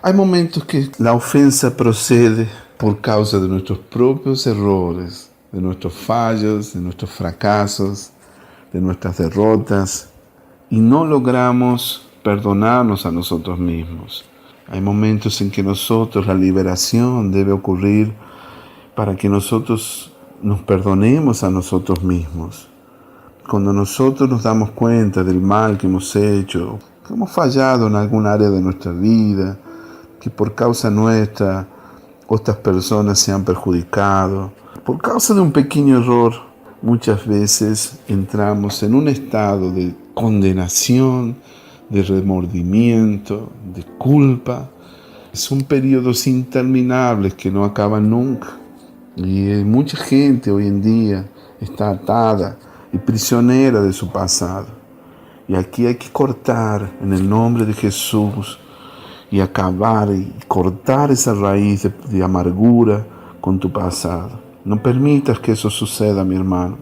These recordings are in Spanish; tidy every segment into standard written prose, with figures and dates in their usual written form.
Hay momentos que la ofensa procede por causa de nuestros propios errores, de nuestros fallos, de nuestros fracasos, de nuestras derrotas, y no logramos perdonarnos a nosotros mismos. Hay momentos en que la liberación debe ocurrir para que nosotros nos perdonemos a nosotros mismos. Cuando nosotros nos damos cuenta del mal que hemos hecho, que hemos fallado en algún área de nuestra vida, que por causa nuestra otras personas se han perjudicado, por causa de un pequeño error, muchas veces entramos en un estado de condenación, de remordimiento, de culpa. Son periodos interminables que no acaban nunca. Y mucha gente hoy en día está atada y prisionera de su pasado. Y aquí hay que cortar en el nombre de Jesús y acabar y cortar esa raíz de amargura con tu pasado. No permitas que eso suceda, mi hermano.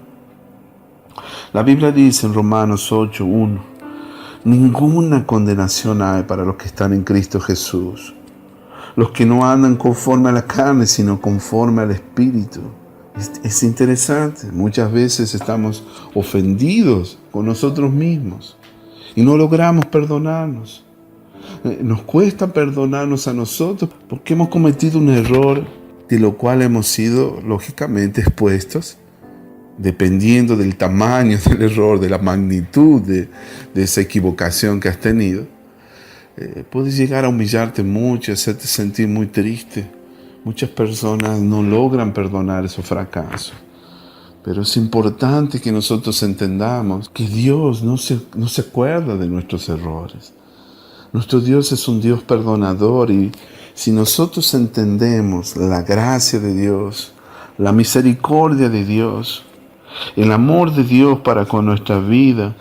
La Biblia dice en Romanos 8:1, ninguna condenación hay para los que están en Cristo Jesús, los que no andan conforme a la carne, sino conforme al Espíritu. Es interesante, muchas veces estamos ofendidos con nosotros mismos y no logramos perdonarnos. Nos cuesta perdonarnos a nosotros porque hemos cometido un error de lo cual hemos sido lógicamente expuestos, dependiendo del tamaño del error, de la magnitud de esa equivocación que has tenido. Puedes llegar a humillarte mucho, hacerte sentir muy triste. Muchas personas no logran perdonar esos fracasos. Pero es importante que nosotros entendamos que Dios no se acuerda de nuestros errores. Nuestro Dios es un Dios perdonador, y si nosotros entendemos la gracia de Dios, la misericordia de Dios, el amor de Dios para con nuestra vida,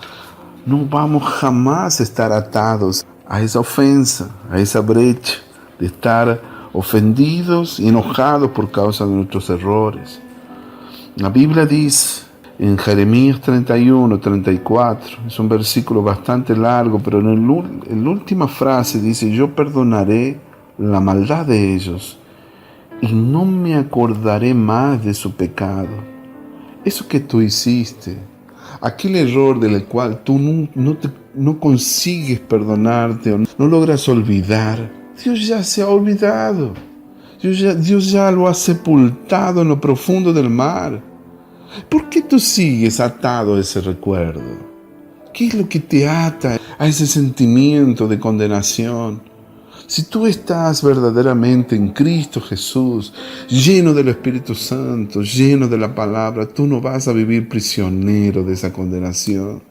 no vamos jamás a estar atados a esa ofensa, a esa brecha de estar ofendidos y enojados por causa de nuestros errores. La Biblia dice en Jeremías 31:34, es un versículo bastante largo, pero en la última frase dice: yo perdonaré la maldad de ellos y no me acordaré más de su pecado. Eso que tú hiciste, aquel error del cual tú no consigues perdonarte o no logras olvidar, Dios ya se ha olvidado. Dios ya lo ha sepultado en lo profundo del mar. ¿Por qué tú sigues atado a ese recuerdo? ¿Qué es lo que te ata a ese sentimiento de condenación? Si tú estás verdaderamente en Cristo Jesús, lleno del Espíritu Santo, lleno de la palabra, tú no vas a vivir prisionero de esa condenación,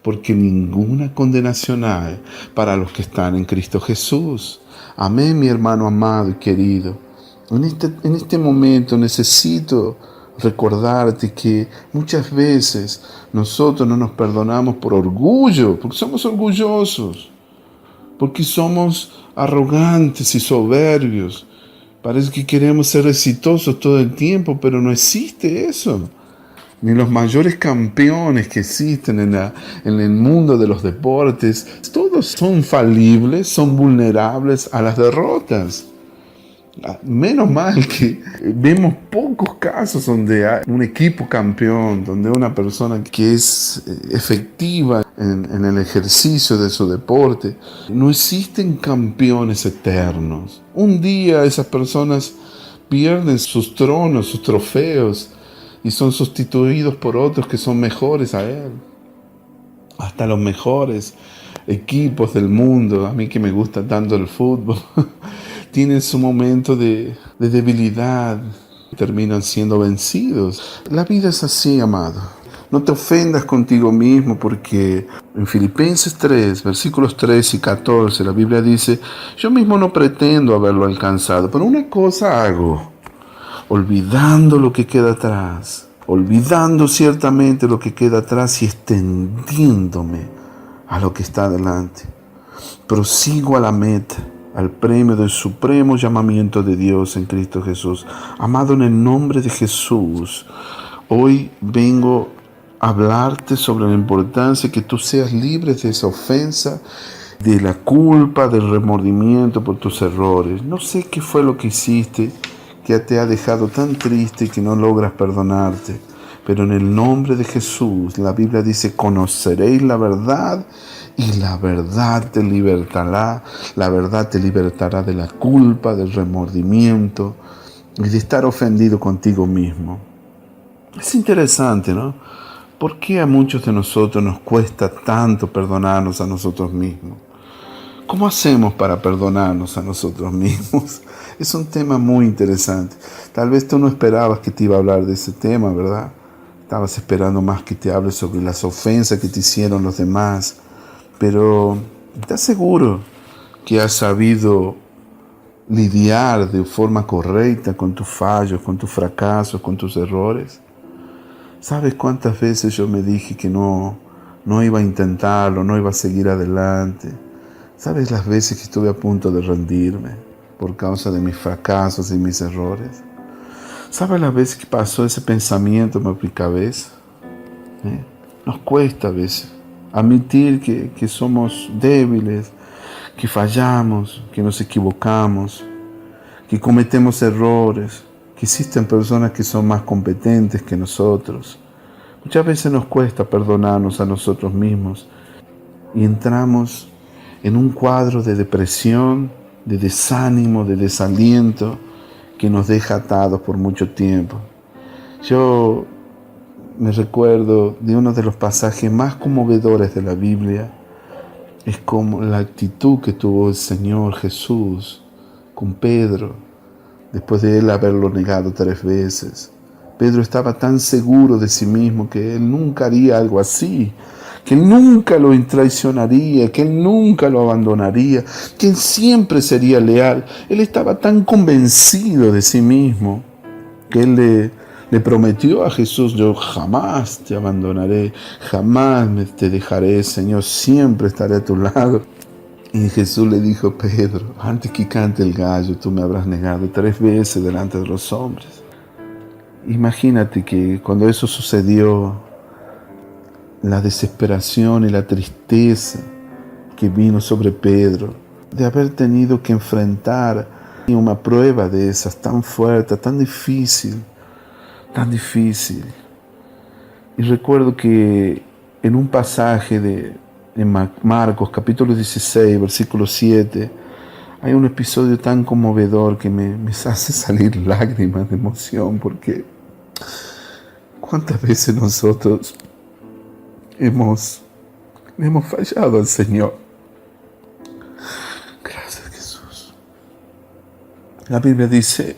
porque ninguna condenación hay para los que están en Cristo Jesús. Amén, mi hermano amado y querido. En este momento necesito recordarte que muchas veces nosotros no nos perdonamos por orgullo, porque somos orgullosos, porque somos arrogantes y soberbios. Parece que queremos ser exitosos todo el tiempo, pero no existe eso. Ni los mayores campeones que existen en el mundo de los deportes, todos son falibles, son vulnerables a las derrotas. Menos mal que vemos pocos casos donde hay un equipo campeón, donde una persona que es efectiva en el ejercicio de su deporte. No existen campeones eternos. Un día esas personas pierden sus tronos, sus trofeos, y son sustituidos por otros que son mejores a él. Hasta los mejores equipos del mundo, a mí que me gusta tanto el fútbol, tienen su momento de debilidad, terminan siendo vencidos. La vida es así, amado. No te ofendas contigo mismo, porque en Filipenses 3, versículos 13 y 14, la Biblia dice: yo mismo no pretendo haberlo alcanzado, pero una cosa hago, olvidando lo que queda atrás, olvidando ciertamente lo que queda atrás y extendiéndome a lo que está adelante. Prosigo a la meta, al premio del supremo llamamiento de Dios en Cristo Jesús. Amado, en el nombre de Jesús, hoy vengo a hablarte sobre la importancia que tú seas libre de esa ofensa, de la culpa, del remordimiento por tus errores. No sé qué fue lo que hiciste que te ha dejado tan triste que no logras perdonarte. Pero en el nombre de Jesús, la Biblia dice, conoceréis la verdad y la verdad te libertará. La verdad te libertará de la culpa, del remordimiento y de estar ofendido contigo mismo. Es interesante, ¿no? ¿Por qué a muchos de nosotros nos cuesta tanto perdonarnos a nosotros mismos? ¿Cómo hacemos para perdonarnos a nosotros mismos? Es un tema muy interesante. Tal vez tú no esperabas que te iba a hablar de ese tema, ¿verdad? Estabas esperando más que te hable sobre las ofensas que te hicieron los demás. Pero ¿estás seguro que has sabido lidiar de forma correcta con tus fallos, con tus fracasos, con tus errores? ¿Sabes cuántas veces yo me dije que no iba a intentarlo, no iba a seguir adelante? ¿Sabes las veces que estuve a punto de rendirme por causa de mis fracasos y mis errores? ¿Sabes las veces que pasó ese pensamiento por mi cabeza? Nos cuesta a veces admitir que somos débiles, que fallamos, que nos equivocamos, que cometemos errores, que existen personas que son más competentes que nosotros. Muchas veces nos cuesta perdonarnos a nosotros mismos y entramos en un cuadro de depresión, de desánimo, de desaliento que nos deja atados por mucho tiempo. Yo me recuerdo de uno de los pasajes más conmovedores de la Biblia. Es como la actitud que tuvo el Señor Jesús con Pedro después de él haberlo negado 3 veces. Pedro estaba tan seguro de sí mismo que él nunca haría algo así, que él nunca lo traicionaría, que él nunca lo abandonaría, que él siempre sería leal. Él estaba tan convencido de sí mismo que él le prometió a Jesús: yo jamás te abandonaré, jamás te dejaré, Señor, siempre estaré a tu lado. Y Jesús le dijo: Pedro, antes que cante el gallo, tú me habrás negado 3 veces delante de los hombres. Imagínate que cuando eso sucedió, la desesperación y la tristeza que vino sobre Pedro, de haber tenido que enfrentar una prueba de esas tan fuerte, tan difícil. Y recuerdo que en un pasaje en Marcos, capítulo 16, versículo 7, hay un episodio tan conmovedor que me hace salir lágrimas de emoción, porque ¿cuántas veces nosotros hemos fallado al Señor? Gracias, Jesús. La Biblia dice,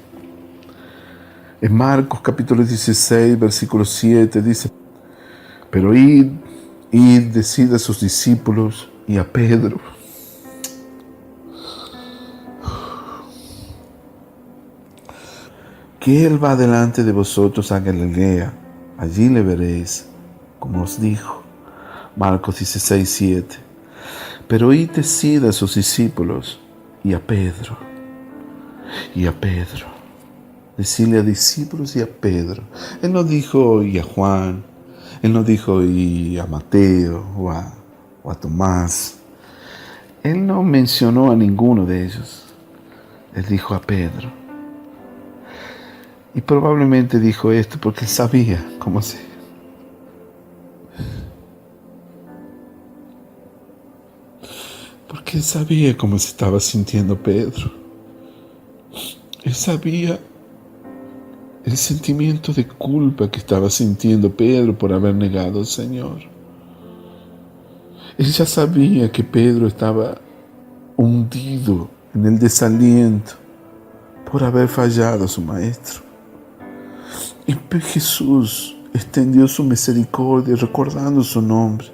en Marcos capítulo 16, versículo 7, dice: pero id, decid a sus discípulos y a Pedro, que Él va delante de vosotros a Galilea, allí le veréis, como os dijo. Marcos 16, 7. Pero id, decid a sus discípulos y a Pedro, Decirle a discípulos y a Pedro. Él no dijo y a Juan, Él no dijo y a Mateo o a Tomás. Él no mencionó a ninguno de ellos. Él dijo a Pedro. Y probablemente dijo esto porque él sabía cómo se... Porque él sabía cómo se estaba sintiendo Pedro. Él sabía el sentimiento de culpa que estaba sintiendo Pedro por haber negado al Señor. Él ya sabía que Pedro estaba hundido en el desaliento por haber fallado a su maestro. Y Jesús extendió su misericordia recordando su nombre.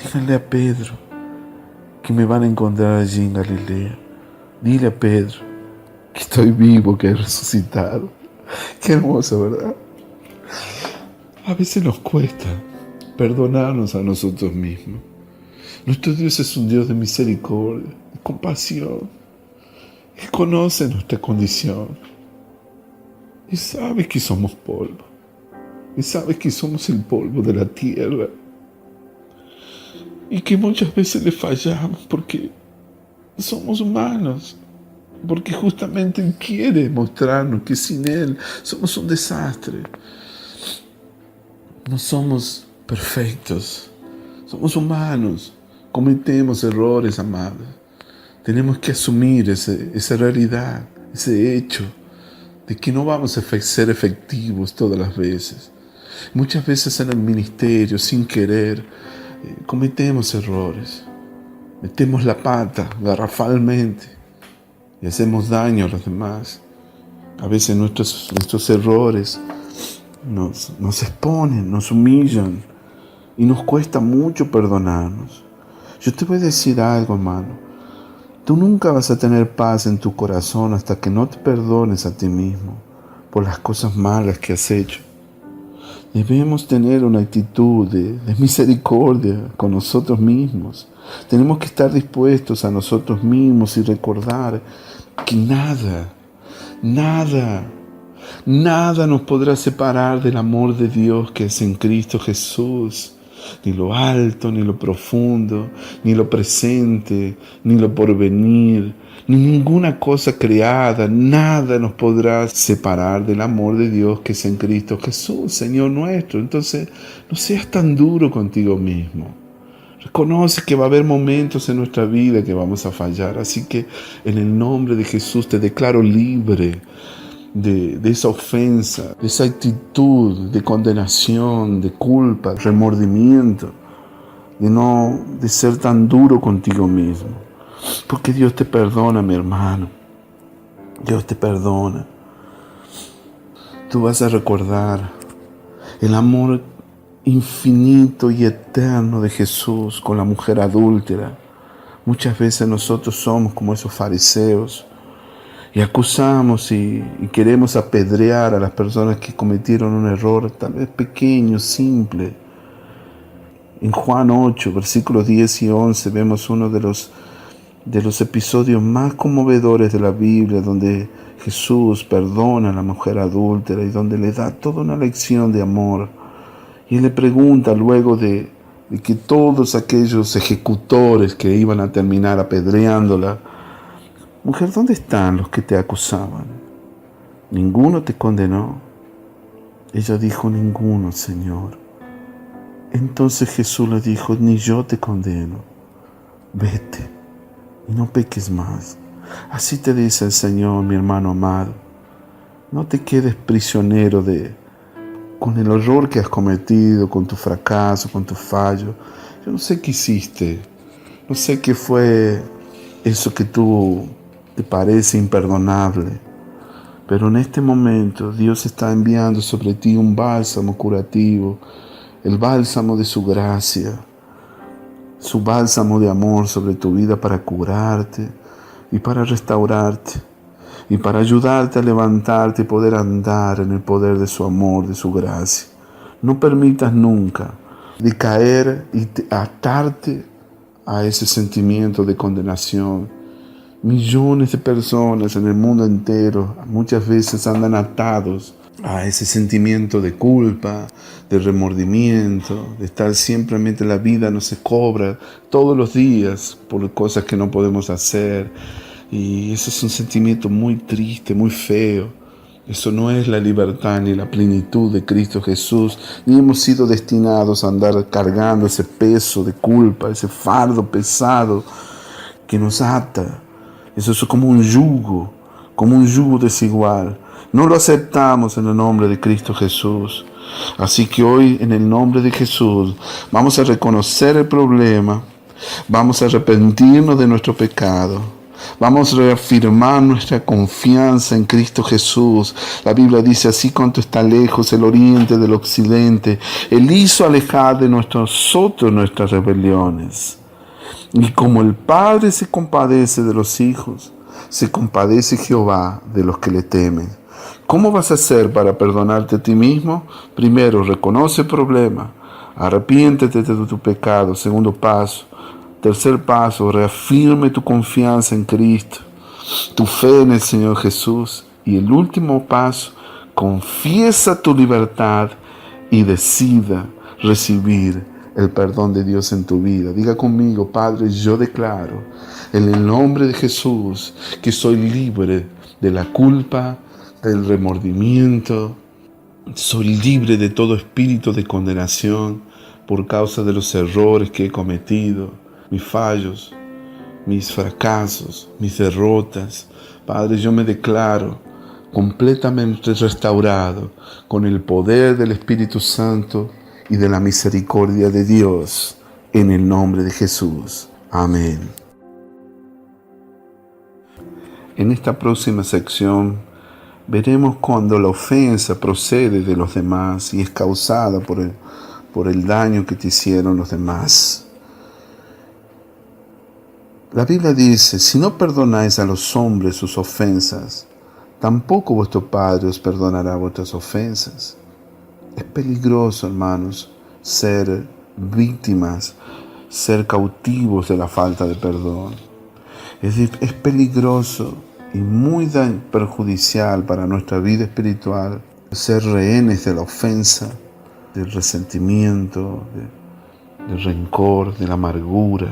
Díganle a Pedro que me van a encontrar allí en Galilea. Dile a Pedro que estoy vivo, que he resucitado. Qué hermoso, ¿verdad? A veces nos cuesta perdonarnos a nosotros mismos. Nuestro Dios es un Dios de misericordia, de compasión. Él conoce nuestra condición. Y sabe que somos polvo. Y sabe que somos el polvo de la tierra. y que muchas veces le fallamos porque somos humanos, porque justamente Él quiere mostrarnos que sin Él somos un desastre. No somos perfectos, somos humanos, cometemos errores, amados. Tenemos que asumir esa realidad, ese hecho de que no vamos a ser efectivos todas las veces. Muchas veces en el ministerio, sin querer, cometemos errores. Metemos la pata garrafalmente y hacemos daño a los demás. A veces nuestros errores nos exponen, nos humillan y nos cuesta mucho perdonarnos. Yo te voy a decir algo, hermano. Tú nunca vas a tener paz en tu corazón hasta que no te perdones a ti mismo por las cosas malas que has hecho. Debemos tener una actitud de misericordia con nosotros mismos. Tenemos que estar dispuestos a nosotros mismos y recordar que nada nos podrá separar del amor de Dios que es en Cristo Jesús. Ni lo alto, ni lo profundo, ni lo presente, ni lo porvenir, ni ninguna cosa creada, nada nos podrá separar del amor de Dios que es en Cristo Jesús, Señor nuestro. Entonces, no seas tan duro contigo mismo. Reconoce que va a haber momentos en nuestra vida que vamos a fallar. Así que en el nombre de Jesús te declaro libre de esa ofensa, de esa actitud de condenación, de culpa, remordimiento, de ser tan duro contigo mismo. Porque Dios te perdona, mi hermano. Dios te perdona. Tú vas a recordar el amor infinito y eterno de Jesús con la mujer adúltera. Muchas veces nosotros somos como esos fariseos y acusamos y queremos apedrear a las personas que cometieron un error tal vez pequeño, simple. En Juan 8, versículos 10 y 11 vemos uno de los episodios más conmovedores de la Biblia, donde Jesús perdona a la mujer adúltera y donde le da toda una lección de amor. Y él le pregunta luego de que todos aquellos ejecutores que iban a terminar apedreándola: mujer, ¿dónde están los que te acusaban? ¿Ninguno te condenó? Ella dijo: ninguno, Señor. Entonces Jesús le dijo: ni yo te condeno. Vete y no peques más. Así te dice el Señor, mi hermano amado. No te quedes prisionero con el horror que has cometido, con tu fracaso, con tu fallo. Yo no sé qué hiciste, no sé qué fue eso que tú te parece imperdonable, pero en este momento Dios está enviando sobre ti un bálsamo curativo, el bálsamo de su gracia, su bálsamo de amor sobre tu vida para curarte y para restaurarte y para ayudarte a levantarte y poder andar en el poder de su amor, de su gracia. No permitas nunca de caer y atarte a ese sentimiento de condenación. Millones de personas en el mundo entero muchas veces andan atados a ese sentimiento de culpa, de remordimiento, de estar simplemente la vida no se cobra todos los días por cosas que no podemos hacer. Y eso es un sentimiento muy triste, muy feo. Eso no es la libertad ni la plenitud de Cristo Jesús. Ni hemos sido destinados a andar cargando ese peso de culpa, ese fardo pesado que nos ata. Eso es como un yugo desigual. No lo aceptamos en el nombre de Cristo Jesús. Así que hoy, en el nombre de Jesús, vamos a reconocer el problema, vamos a arrepentirnos de nuestro pecado. Vamos a reafirmar nuestra confianza en Cristo Jesús. La Biblia dice: así cuanto está lejos el oriente del occidente, Él hizo alejar de nosotros nuestras rebeliones. Y como el Padre se compadece de los hijos, se compadece Jehová de los que le temen. ¿Cómo vas a hacer para perdonarte a ti mismo? Primero, reconoce el problema. Arrepiéntete de tu pecado. Segundo paso. Tercer paso, reafirme tu confianza en Cristo, tu fe en el Señor Jesús. Y el último paso, confiesa tu libertad y decida recibir el perdón de Dios en tu vida. Diga conmigo: Padre, yo declaro en el nombre de Jesús que soy libre de la culpa, del remordimiento. Soy libre de todo espíritu de condenación por causa de los errores que he cometido, mis fallos, mis fracasos, mis derrotas. Padre, yo me declaro completamente restaurado con el poder del Espíritu Santo y de la misericordia de Dios, en el nombre de Jesús. Amén. En esta próxima sección veremos cuando la ofensa procede de los demás y es causada por el daño que te hicieron los demás. La Biblia dice: si no perdonáis a los hombres sus ofensas, tampoco vuestro Padre os perdonará vuestras ofensas. Es peligroso, hermanos, ser víctimas, ser cautivos de la falta de perdón. Es peligroso y muy perjudicial para nuestra vida espiritual ser rehenes de la ofensa, del resentimiento, del rencor, de la amargura.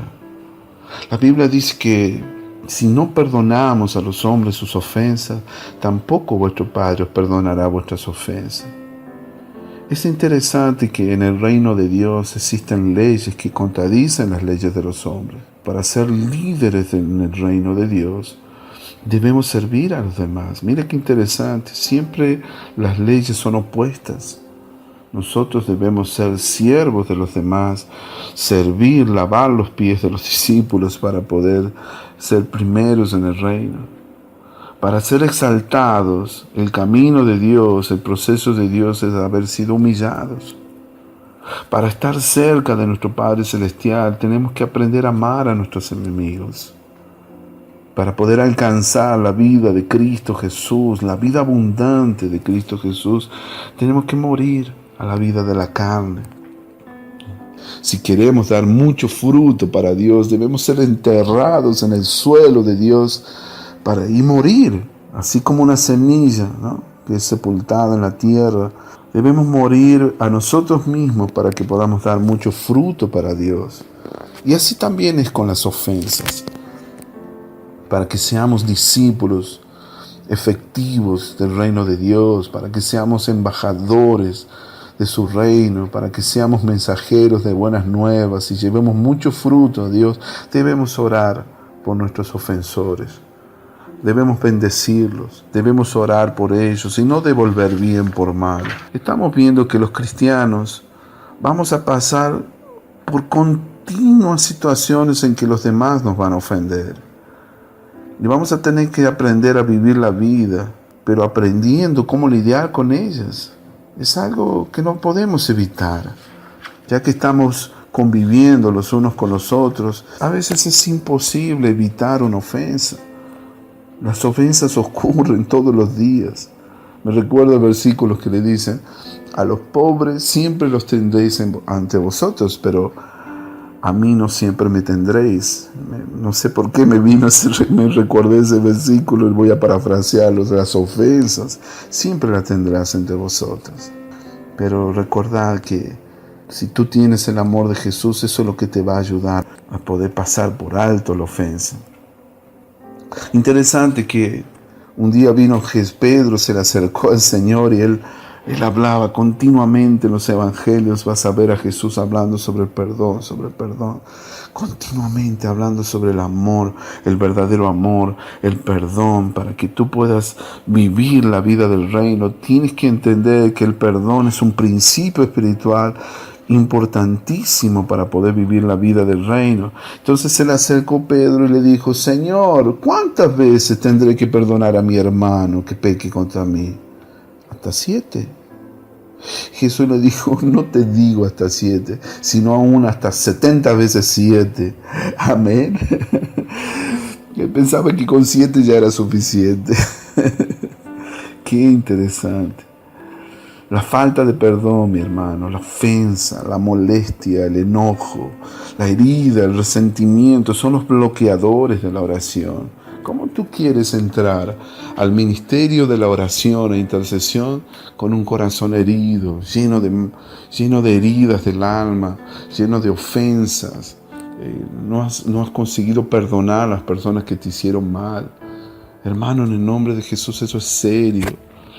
La Biblia dice que si no perdonamos a los hombres sus ofensas, tampoco vuestro Padre os perdonará vuestras ofensas. Es interesante que en el reino de Dios existen leyes que contradicen las leyes de los hombres. Para ser líderes en el reino de Dios, debemos servir a los demás. Mira qué interesante, siempre las leyes son opuestas. Nosotros debemos ser siervos de los demás, servir, lavar los pies de los discípulos para poder ser primeros en el reino. Para ser exaltados, el camino de Dios, el proceso de Dios es haber sido humillados. Para estar cerca de nuestro Padre Celestial, tenemos que aprender a amar a nuestros enemigos. Para poder alcanzar la vida de Cristo Jesús, la vida abundante de Cristo Jesús, tenemos que morir a la vida de la carne. Si queremos dar mucho fruto para Dios, debemos ser enterrados en el suelo de Dios y morir, así como una semilla, ¿no?, que es sepultada en la tierra. Debemos morir a nosotros mismos para que podamos dar mucho fruto para Dios. Y así también es con las ofensas. Para que seamos discípulos efectivos del reino de Dios, para que seamos embajadores de su reino, para que seamos mensajeros de buenas nuevas y llevemos mucho fruto a Dios, debemos orar por nuestros ofensores. Debemos bendecirlos, debemos orar por ellos y no devolver bien por mal. Estamos viendo que los cristianos vamos a pasar por continuas situaciones en que los demás nos van a ofender. Y vamos a tener que aprender a vivir la vida, pero aprendiendo cómo lidiar con ellas. Es algo que no podemos evitar, ya que estamos conviviendo los unos con los otros. A veces es imposible evitar una ofensa. Las ofensas ocurren todos los días. Me recuerdo versículos que le dicen: a los pobres siempre los tendréis ante vosotros, pero a mí no siempre me tendréis. No sé por qué me recordé ese versículo y voy a parafrasearlo. Las ofensas siempre las tendrás entre vosotros. Pero recordad que si tú tienes el amor de Jesús, eso es lo que te va a ayudar a poder pasar por alto la ofensa. Interesante que un día vino Pedro, se le acercó al Señor y él hablaba continuamente en los evangelios. Vas a ver a Jesús hablando sobre el perdón, continuamente hablando sobre el amor, el verdadero amor, el perdón. Para que tú puedas vivir la vida del reino, tienes que entender que el perdón es un principio espiritual importantísimo para poder vivir la vida del reino. Entonces se le acercó Pedro y le dijo: Señor, ¿cuántas veces tendré que perdonar a mi hermano que peque contra mí? Hasta 7. Jesús le dijo: no te digo hasta 7, sino aún hasta 70 veces 7. Amén. Él pensaba que con 7 ya era suficiente. Qué interesante. La falta de perdón, mi hermano, la ofensa, la molestia, el enojo, la herida, el resentimiento son los bloqueadores de la oración. ¿Cómo tú quieres entrar al ministerio de la oración e intercesión con un corazón herido, lleno de heridas del alma, lleno de ofensas? No has conseguido perdonar a las personas que te hicieron mal. Hermano, en el nombre de Jesús, eso es serio.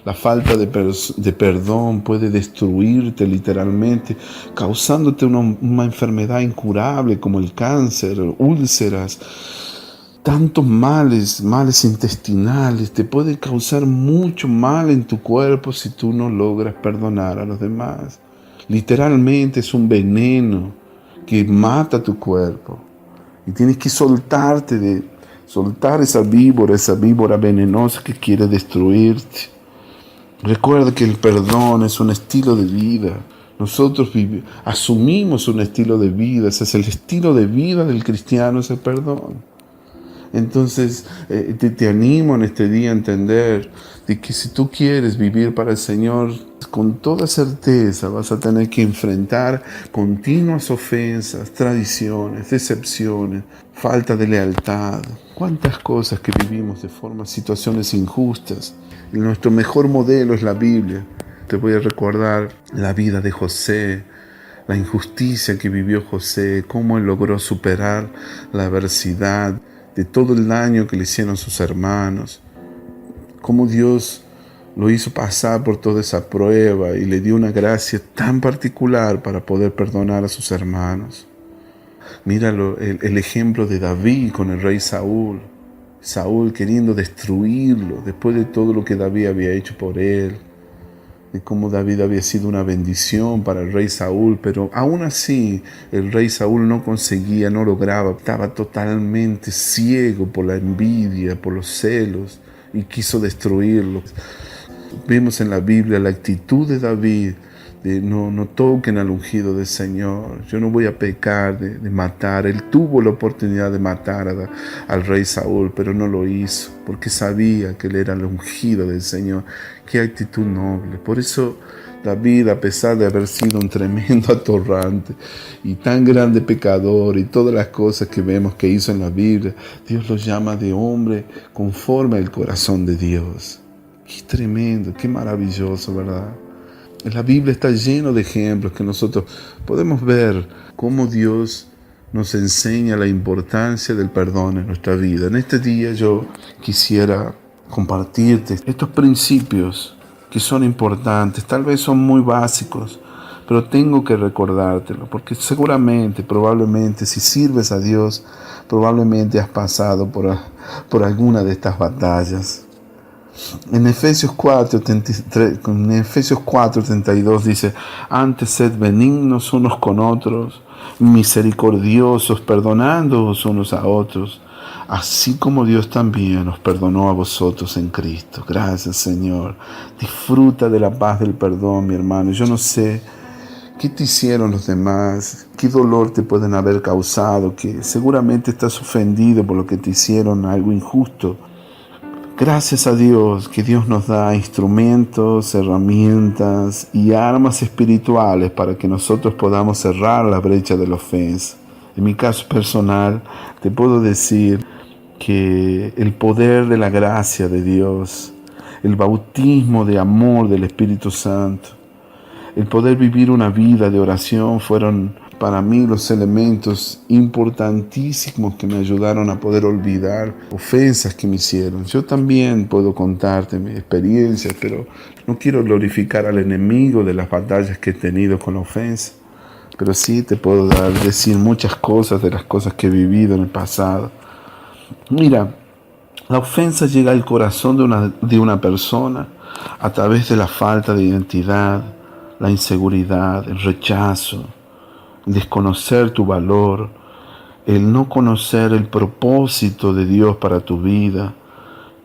La falta de perdón puede destruirte literalmente, causándote una enfermedad incurable como el cáncer, úlceras, tantos males intestinales. Te puede causar mucho mal en tu cuerpo si tú no logras perdonar a los demás. Literalmente es un veneno que mata tu cuerpo. Y tienes que soltar esa víbora venenosa que quiere destruirte. Recuerda que el perdón es un estilo de vida. Nosotros asumimos un estilo de vida. Ese es el estilo de vida del cristiano, es el perdón. Entonces te animo en este día a entender de que si tú quieres vivir para el Señor, con toda certeza vas a tener que enfrentar continuas ofensas, tradiciones, decepciones, falta de lealtad. Cuántas cosas que vivimos de situaciones injustas. Y nuestro mejor modelo es la Biblia. Te voy a recordar la vida de José, la injusticia que vivió José, cómo él logró superar la adversidad de todo el daño que le hicieron sus hermanos, cómo Dios lo hizo pasar por toda esa prueba y le dio una gracia tan particular para poder perdonar a sus hermanos. Míralo, el ejemplo de David con el rey Saúl. Saúl queriendo destruirlo después de todo lo que David había hecho por él, de cómo David había sido una bendición para el rey Saúl, pero aún así el rey Saúl no lograba, estaba totalmente ciego por la envidia, por los celos, y quiso destruirlo. Vemos en la Biblia la actitud de David, de no toquen al ungido del Señor, yo no voy a pecar de matar. Él tuvo la oportunidad de matar al rey Saúl, pero no lo hizo, porque sabía que él era el ungido del Señor. Qué actitud noble. Por eso David, a pesar de haber sido un tremendo atorrante y tan grande pecador y todas las cosas que vemos que hizo en la Biblia, Dios lo llama de hombre conforme al corazón de Dios. Qué tremendo, qué maravilloso, ¿verdad? La Biblia está lleno de ejemplos que nosotros podemos ver cómo Dios nos enseña la importancia del perdón en nuestra vida. En este día yo quisiera compartirte estos principios que son importantes, tal vez son muy básicos, pero tengo que recordártelo, porque seguramente, probablemente, si sirves a Dios, probablemente has pasado por alguna de estas batallas. En Efesios 4:32 dice: antes sed benignos unos con otros, misericordiosos, perdonándoos unos a otros, así como Dios también os perdonó a vosotros en Cristo. Gracias, Señor. Disfruta de la paz del perdón, mi hermano. Yo no sé qué te hicieron los demás, qué dolor te pueden haber causado, que seguramente estás ofendido por lo que te hicieron, algo injusto. Gracias a Dios que Dios nos da instrumentos, herramientas y armas espirituales para que nosotros podamos cerrar la brecha de la ofensa. En mi caso personal, te puedo decir que el poder de la gracia de Dios, el bautismo de amor del Espíritu Santo, el poder vivir una vida de oración fueron para mí los elementos importantísimos que me ayudaron a poder olvidar ofensas que me hicieron. Yo también puedo contarte mi experiencia, pero no quiero glorificar al enemigo de las batallas que he tenido con la ofensa. Pero sí te puedo decir muchas cosas de las cosas que he vivido en el pasado. Mira, la ofensa llega al corazón de una persona a través de la falta de identidad, la inseguridad, el rechazo, el desconocer tu valor, el no conocer el propósito de Dios para tu vida.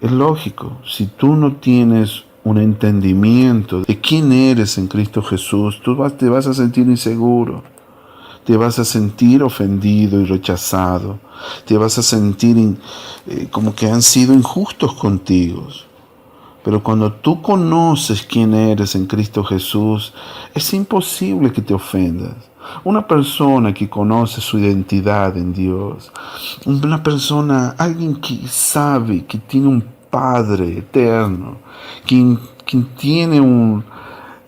Es lógico, si tú no tienes un entendimiento de quién eres en Cristo Jesús, te vas a sentir inseguro, te vas a sentir ofendido y rechazado, te vas a sentir como que han sido injustos contigo. Pero cuando tú conoces quién eres en Cristo Jesús, es imposible que te ofendas. Una persona que conoce su identidad en Dios. Una persona, alguien que sabe que tiene un Padre eterno, quien tiene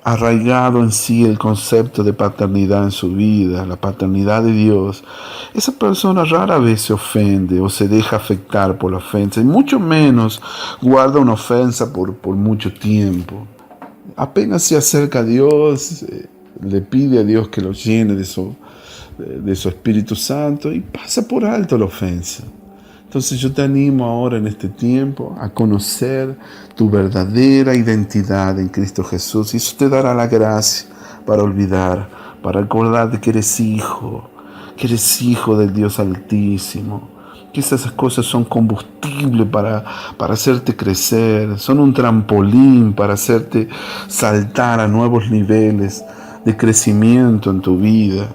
arraigado en sí el concepto de paternidad en su vida, la paternidad de Dios. Esa persona rara vez se ofende o se deja afectar por la ofensa, y mucho menos guarda una ofensa por mucho tiempo. Apenas se acerca a Dios, le pide a Dios que lo llene de su Espíritu Santo y pasa por alto la ofensa. Entonces yo te animo ahora en este tiempo a conocer tu verdadera identidad en Cristo Jesús, y eso te dará la gracia para olvidar, para recordar que eres hijo del Dios Altísimo, que esas cosas son combustible para hacerte crecer, son un trampolín para hacerte saltar a nuevos niveles de crecimiento en tu vida.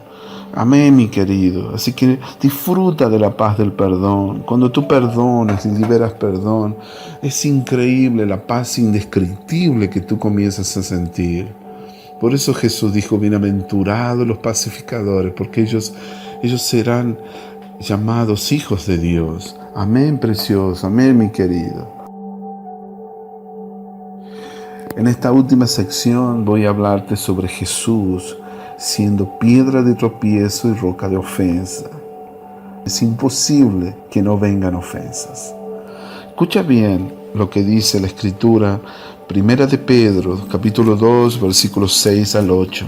Amén, mi querido. Así que disfruta de la paz del perdón. Cuando tú perdonas y liberas perdón, es increíble la paz indescriptible que tú comienzas a sentir. Por eso Jesús dijo: bienaventurados los pacificadores, porque ellos serán llamados hijos de Dios. Amén, precioso. Amén, mi querido. En esta última sección voy a hablarte sobre Jesús siendo piedra de tropiezo y roca de ofensa. Es imposible que no vengan ofensas. Escucha bien lo que dice la Escritura, Primera de Pedro, capítulo 2, versículos 6 al 8.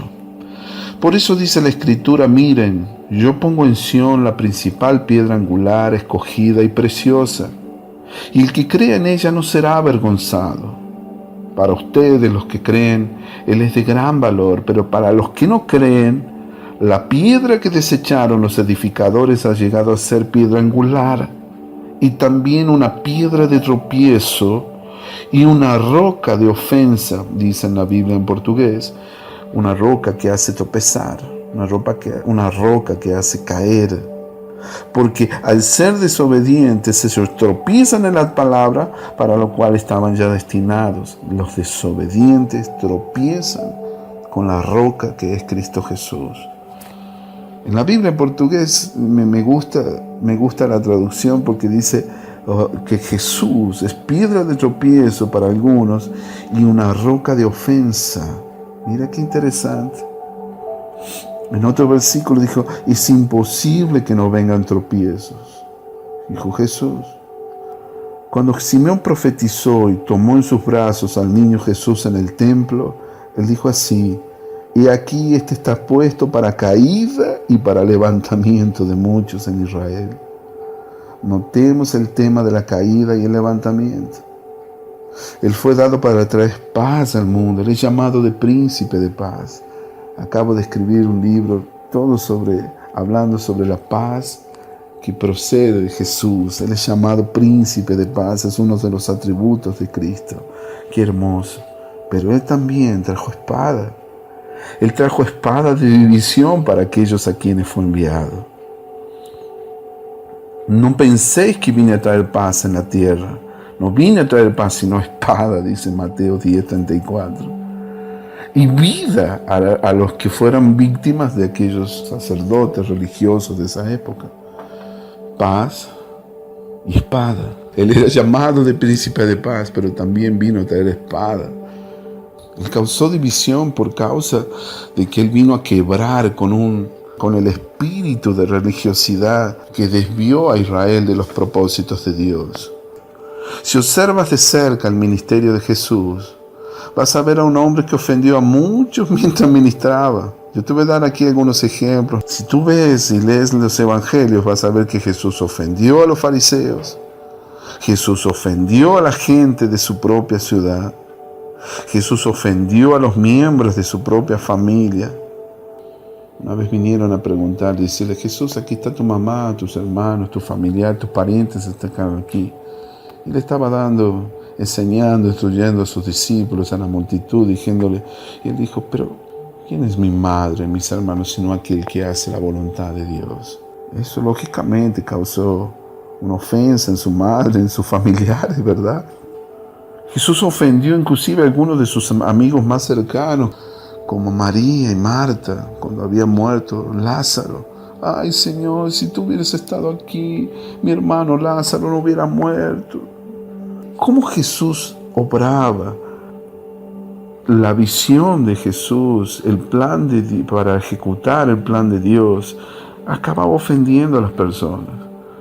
Por eso dice la Escritura: miren, yo pongo en Sión la principal piedra angular, escogida y preciosa, y el que crea en ella no será avergonzado. Para ustedes, los que creen, Él es de gran valor, pero para los que no creen, la piedra que desecharon los edificadores ha llegado a ser piedra angular, y también una piedra de tropiezo y una roca de ofensa, dice en la Biblia en portugués, una roca que hace tropezar, una roca que hace caer. Porque al ser desobedientes, ellos tropiezan en la palabra para lo cual estaban ya destinados. Los desobedientes tropiezan con la roca que es Cristo Jesús. En la Biblia en portugués me gusta la traducción, porque dice que Jesús es piedra de tropiezo para algunos y una roca de ofensa. Mira qué interesante. En otro versículo dijo: es imposible que no vengan tropiezos, dijo Jesús. Cuando Simeón profetizó y tomó en sus brazos al niño Jesús en el templo, él dijo así: y aquí este está puesto para caída y para levantamiento de muchos en Israel. Notemos el tema de la caída y el levantamiento. Él fue dado para traer paz al mundo. Él es llamado de príncipe de paz. Acabo de escribir un libro hablando sobre la paz que procede de Jesús. Él es llamado príncipe de paz, es uno de los atributos de Cristo. Qué hermoso. Pero Él también trajo espada. Él trajo espada de división para aquellos a quienes fue enviado. No penséis que vine a traer paz en la tierra. No vine a traer paz sino espada, dice Mateo 10:34. Y vida a los que fueran víctimas de aquellos sacerdotes religiosos de esa época. Paz y espada. Él era llamado de príncipe de paz, pero también vino a traer espada. Él causó división por causa de que Él vino a quebrar con el espíritu de religiosidad que desvió a Israel de los propósitos de Dios. Si observas de cerca el ministerio de Jesús, vas a ver a un hombre que ofendió a muchos mientras ministraba. Yo te voy a dar aquí algunos ejemplos. Si tú ves y lees los evangelios, vas a ver que Jesús ofendió a los fariseos. Jesús ofendió a la gente de su propia ciudad. Jesús ofendió a los miembros de su propia familia. Una vez vinieron a preguntar, decirle: Jesús, aquí está tu mamá, tus hermanos, tu familiar, tus parientes están aquí. Y le estaba enseñando, instruyendo a sus discípulos, a la multitud, diciéndole, y él dijo: pero ¿quién es mi madre, mis hermanos, sino aquel que hace la voluntad de Dios? Eso lógicamente causó una ofensa en su madre, en sus familiares, ¿verdad? Jesús ofendió inclusive a algunos de sus amigos más cercanos como María y Marta cuando había muerto Lázaro. Ay, Señor, si tú hubieras estado aquí, mi hermano Lázaro no hubiera muerto. ¿Cómo Jesús obraba? La visión de Jesús, el plan para ejecutar el plan de Dios, acababa ofendiendo a las personas.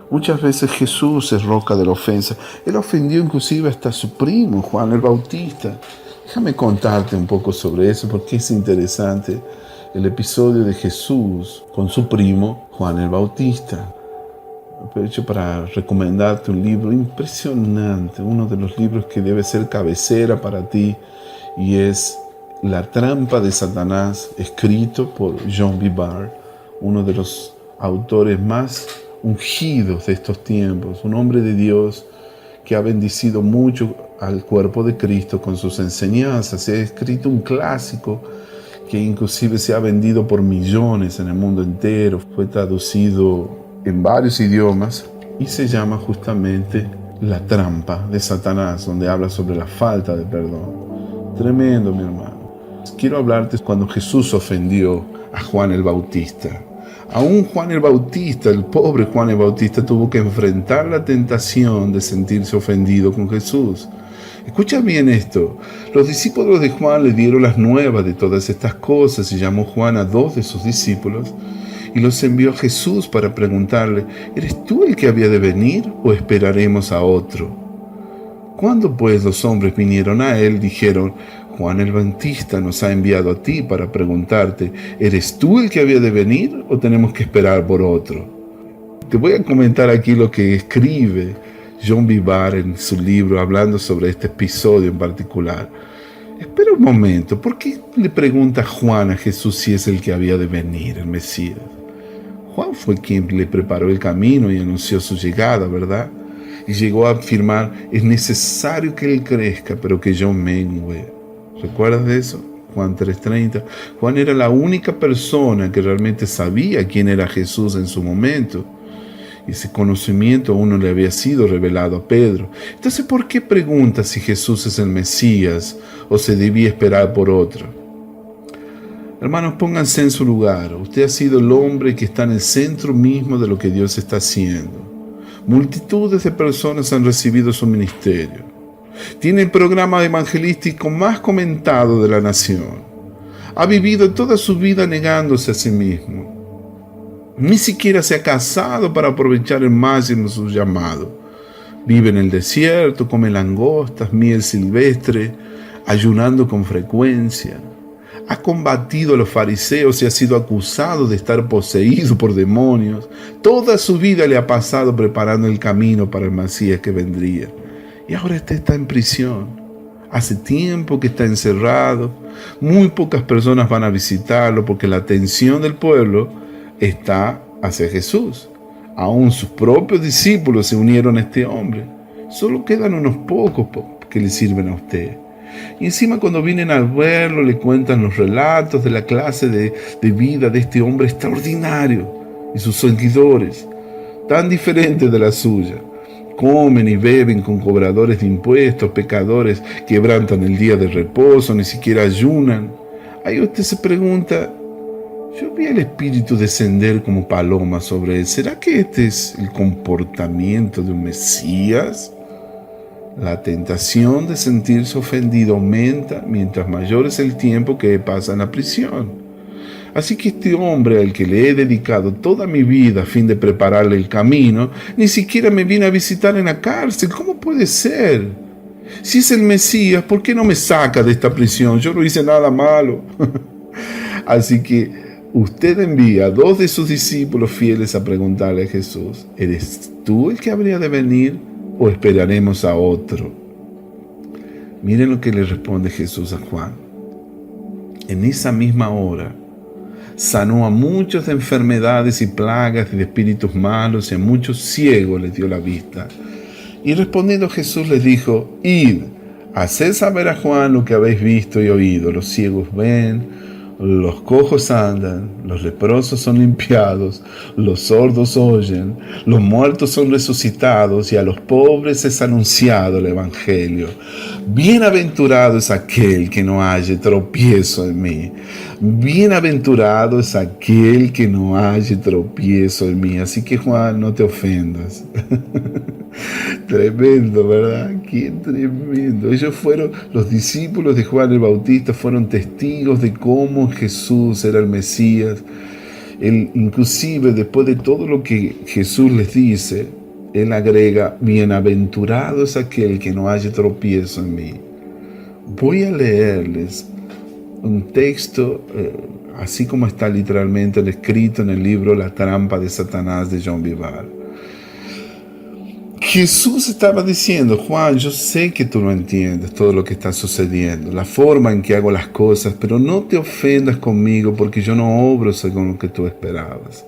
Muchas veces Jesús es roca de la ofensa. Él ofendió inclusive hasta a su primo, Juan el Bautista. Déjame contarte un poco sobre eso porque es interesante el episodio de Jesús con su primo, Juan el Bautista. Aprovecho para recomendarte un libro impresionante, uno de los libros que debe ser cabecera para ti, y es La trampa de Satanás, escrito por John Bevere, uno de los autores más ungidos de estos tiempos, un hombre de Dios que ha bendecido mucho al cuerpo de Cristo con sus enseñanzas. Se ha escrito un clásico que inclusive se ha vendido por millones en el mundo entero, fue traducido en varios idiomas y se llama justamente La trampa de Satanás, donde habla sobre la falta de perdón. Tremendo, mi hermano. Quiero hablarte cuando Jesús ofendió a Juan el Bautista. Aún Juan el Bautista, el pobre Juan el Bautista, tuvo que enfrentar la tentación de sentirse ofendido con Jesús. Escucha bien esto. Los discípulos de Juan le dieron las nuevas de todas estas cosas y llamó Juan a 2 de sus discípulos y los envió a Jesús para preguntarle: ¿eres tú el que había de venir o esperaremos a otro? Cuando pues los hombres vinieron a él, dijeron: Juan el Bautista nos ha enviado a ti para preguntarte: ¿eres tú el que había de venir o tenemos que esperar por otro? Te voy a comentar aquí lo que escribe John Bevere en su libro hablando sobre este episodio en particular. Espera un momento, ¿por qué le pregunta Juan a Jesús si es el que había de venir, el Mesías? Juan fue quien le preparó el camino y anunció su llegada, ¿verdad? Y llegó a afirmar: es necesario que él crezca, pero que yo mengue. ¿Recuerdas de eso? Juan 3:30. Juan era la única persona que realmente sabía quién era Jesús en su momento. Y ese conocimiento aún no le había sido revelado a Pedro. Entonces, ¿por qué pregunta si Jesús es el Mesías o se debía esperar por otro? Hermanos, pónganse en su lugar. Usted ha sido el hombre que está en el centro mismo de lo que Dios está haciendo. Multitudes de personas han recibido su ministerio. Tiene el programa evangelístico más comentado de la nación. Ha vivido toda su vida negándose a sí mismo. Ni siquiera se ha casado para aprovechar el máximo su llamado. Vive en el desierto, come langostas, miel silvestre, ayunando con frecuencia. Ha combatido a los fariseos y ha sido acusado de estar poseído por demonios. Toda su vida le ha pasado preparando el camino para el Mesías que vendría. Y ahora este está en prisión. Hace tiempo que está encerrado. Muy pocas personas van a visitarlo porque la atención del pueblo está hacia Jesús. Aún sus propios discípulos se unieron a este hombre. Solo quedan unos pocos que le sirven a usted. Y encima cuando vienen a verlo le cuentan los relatos de la clase de vida de este hombre extraordinario y sus seguidores, tan diferentes de la suya. Comen y beben con cobradores de impuestos, pecadores, quebrantan el día de reposo, ni siquiera ayunan. Ahí usted se pregunta: yo vi al Espíritu descender como paloma sobre él. ¿Será que este es el comportamiento de un Mesías? La tentación de sentirse ofendido aumenta mientras mayor es el tiempo que pasa en la prisión. Así que este hombre al que le he dedicado toda mi vida a fin de prepararle el camino, ni siquiera me viene a visitar en la cárcel. ¿Cómo puede ser? Si es el Mesías, ¿por qué no me saca de esta prisión? Yo no hice nada malo. Así que usted envía a 2 de sus discípulos fieles a preguntarle a Jesús: ¿eres tú el que habría de venir o esperaremos a otro? Miren lo que le responde Jesús a Juan. En esa misma hora sanó a muchos de enfermedades y plagas y de espíritus malos, y a muchos ciegos les dio la vista. Y respondiendo Jesús les dijo: id, haced saber a Juan lo que habéis visto y oído. Los ciegos ven, los cojos andan, los leprosos son limpiados, los sordos oyen, los muertos son resucitados, y a los pobres es anunciado el Evangelio. Bienaventurado es aquel que no halle tropiezo en mí. Bienaventurado es aquel que no halle tropiezo en mí. Así que, Juan, no te ofendas. Tremendo, ¿verdad? Qué tremendo. Ellos fueron, los discípulos de Juan el Bautista, fueron testigos de cómo Jesús era el Mesías. Él, inclusive, después de todo lo que Jesús les dice, él agrega: bienaventurado es aquel que no haya tropiezo en mí. Voy a leerles un texto, así como está literalmente escrito en el libro La trampa de Satanás de John Bevere. Jesús estaba diciendo: Juan, yo sé que tú no entiendes todo lo que está sucediendo, la forma en que hago las cosas, pero no te ofendas conmigo porque yo no obro según lo que tú esperabas.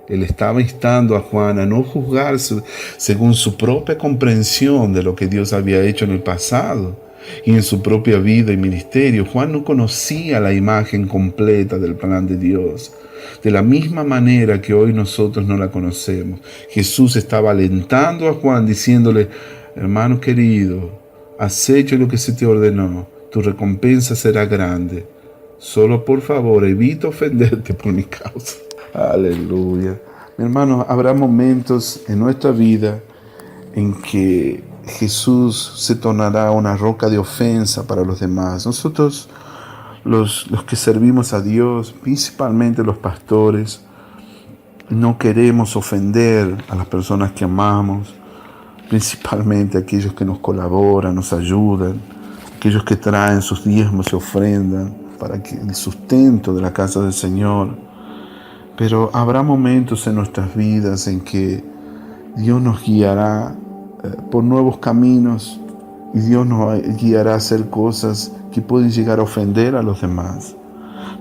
Él estaba instando a Juan a no juzgar según su propia comprensión de lo que Dios había hecho en el pasado y en su propia vida y ministerio. Juan no conocía la imagen completa del plan de Dios, de la misma manera que hoy nosotros no la conocemos. Jesús estaba alentando a Juan, diciéndole: hermano querido, has hecho lo que se te ordenó, tu recompensa será grande. Solo por favor evita ofenderte por mi causa. Aleluya. Mi hermano, habrá momentos en nuestra vida en que Jesús se tornará una roca de ofensa para los demás. Nosotros, los que servimos a Dios, principalmente los pastores, no queremos ofender a las personas que amamos, principalmente aquellos que nos colaboran, nos ayudan, aquellos que traen sus diezmos y ofrendan para el sustento de la casa del Señor. Pero habrá momentos en nuestras vidas en que Dios nos guiará por nuevos caminos y Dios nos guiará a hacer cosas que pueden llegar a ofender a los demás.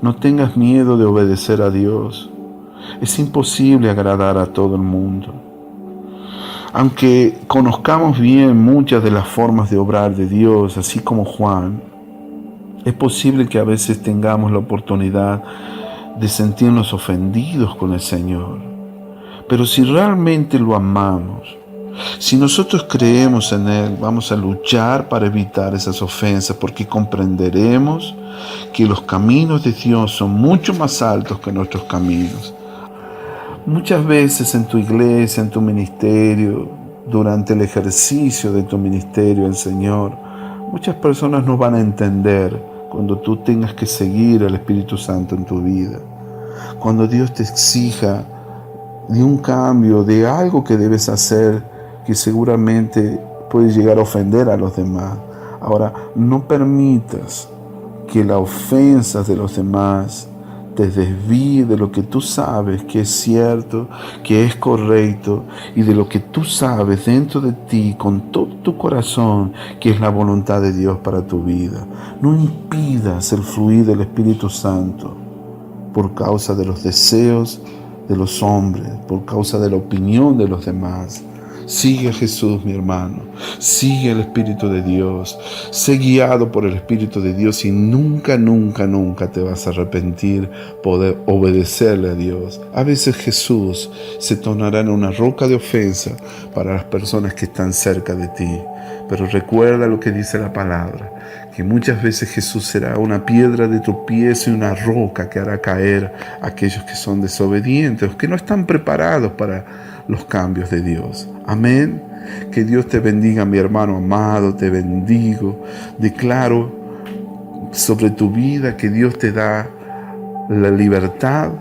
No tengas miedo de obedecer a Dios. Es imposible agradar a todo el mundo. Aunque conozcamos bien muchas de las formas de obrar de Dios, así como Juan, es posible que a veces tengamos la oportunidad de sentirnos ofendidos con el Señor. Pero si realmente lo amamos, si nosotros creemos en Él, vamos a luchar para evitar esas ofensas, porque comprenderemos que los caminos de Dios son mucho más altos que nuestros caminos. Muchas veces en tu iglesia, en tu ministerio, durante el ejercicio de tu ministerio, el Señor, muchas personas no van a entender cuando tú tengas que seguir al Espíritu Santo en tu vida. Cuando Dios te exija de un cambio, de algo que debes hacer, que seguramente puede llegar a ofender a los demás. Ahora, no permitas que la ofensa de los demás te desvíe de lo que tú sabes que es cierto, que es correcto, y de lo que tú sabes dentro de ti, con todo tu corazón, que es la voluntad de Dios para tu vida. No impidas el fluir del Espíritu Santo por causa de los deseos de los hombres, por causa de la opinión de los demás. Sigue a Jesús, mi hermano. Sigue el Espíritu de Dios. Sé guiado por el Espíritu de Dios y nunca, nunca, nunca te vas a arrepentir poder obedecerle a Dios. A veces Jesús se tornará en una roca de ofensa para las personas que están cerca de ti. Pero recuerda lo que dice la palabra, que muchas veces Jesús será una piedra de tropiezo y una roca que hará caer a aquellos que son desobedientes, que no están preparados para los cambios de Dios. Amén. Que Dios te bendiga, mi hermano amado, te bendigo. Declaro sobre tu vida que Dios te da la libertad.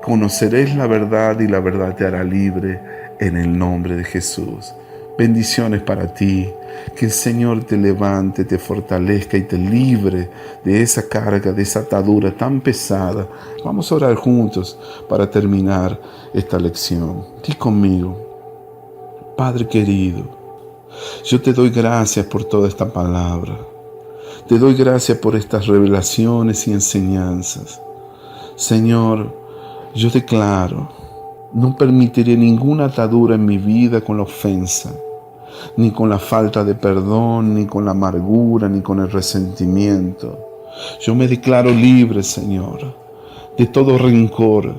Conoceréis la verdad y la verdad te hará libre en el nombre de Jesús. Bendiciones para ti. Que el Señor te levante, te fortalezca y te libre de esa carga, de esa atadura tan pesada. Vamos a orar juntos para terminar esta lección. Di conmigo: Padre querido, yo te doy gracias por toda esta palabra. Te doy gracias por estas revelaciones y enseñanzas. Señor, yo declaro, no permitiré ninguna atadura en mi vida con la ofensa, ni con la falta de perdón, ni con la amargura, ni con el resentimiento. Yo me declaro libre, Señor, de todo rencor,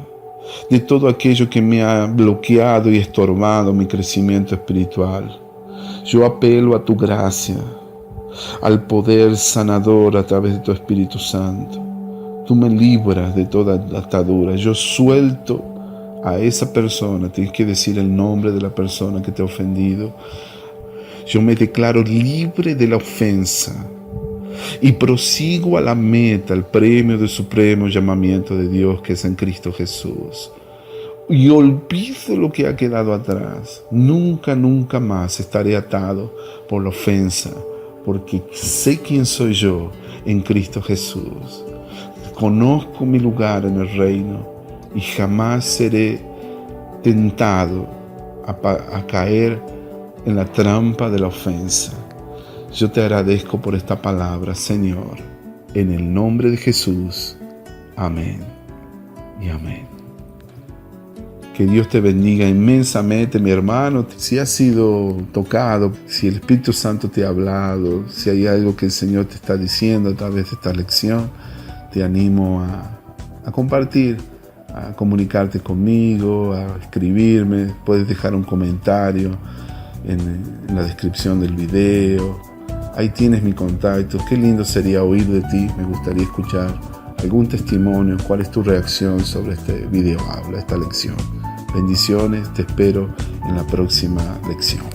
de todo aquello que me ha bloqueado y estorbado mi crecimiento espiritual. Yo apelo a tu gracia. al poder sanador a través de tu Espíritu Santo. Tú me libras de toda atadura. Yo suelto a esa persona. Tienes que decir el nombre de la persona que te ha ofendido. Yo me declaro libre de la ofensa y prosigo a la meta, al premio del supremo llamamiento de Dios que es en Cristo Jesús. Y olvido lo que ha quedado atrás. Nunca, nunca más estaré atado por la ofensa, porque sé quién soy yo en Cristo Jesús. Conozco mi lugar en el reino y jamás seré tentado a caer en la trampa de la ofensa. Yo te agradezco por esta palabra, Señor, en el nombre de Jesús. Amén y amén. Que Dios te bendiga inmensamente, mi hermano. Si has sido tocado, si el Espíritu Santo te ha hablado, si hay algo que el Señor te está diciendo a través de esta lección, te animo a compartir, a comunicarte conmigo, a escribirme. Puedes dejar un comentario en la descripción del video. Ahí tienes mi contacto. Qué lindo sería oír de ti. Me gustaría escuchar algún testimonio. ¿Cuál es tu reacción sobre este video habla, esta lección? Bendiciones, te espero en la próxima lección.